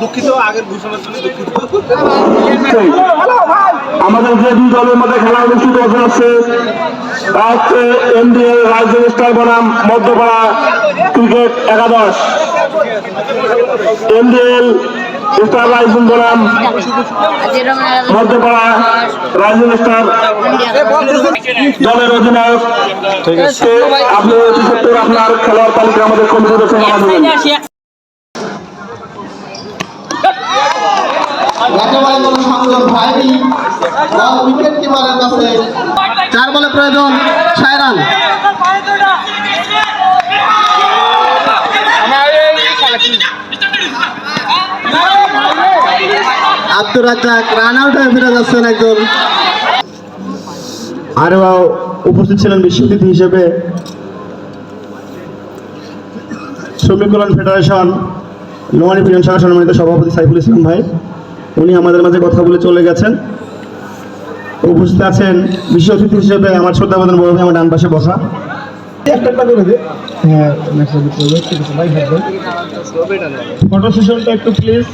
দুঃখিত আগের ঘোষণার জন্য দুঃখিত। আমাদের যে দুই দলের মধ্যে খেলা অনুষ্ঠিত হচ্ছে তা হচ্ছে এমডিএল রাইজিং স্টার বনাম মধ্যপাড়া ক্রিকেট একাদশ। এমডিএল স্টার রাইজিং বনাম মধ্যপাড়া রাইজিং স্টার দলের অধিনায়ক। আপনি অতি সত্তর আপনার খেলোয়াড় তালিকা আমাদের কমিটির সঙ্গে দেবেন। একেবারে কোনো সংযোগ হয়নি, বল উইকেট কিপারের কাছে। 4 বলে প্রয়োজন 6 run. Abdur Razzak run out হয়ে ফিরে যাচ্ছেন একজন। আরও উপস্থিত ছিলেন বিশেষ অতিথি হিসেবে শ্রমিক কল্যাণ ফেডারেশন নোয়ানী ইউনিয়ন শাখা সম্মানিত সভাপতি সাইফুল ইসলাম ভাই। উনি আমাদের মাঝে কথা বলে চলে গেছেন। উপস্থিত আছেন বিশেষ অতিথি হিসেবে আমার শ্রদ্ধাবাদন বড় ভাই আমার ডান পাশে বসা। ফটো সেশনটা একটু প্লিজ।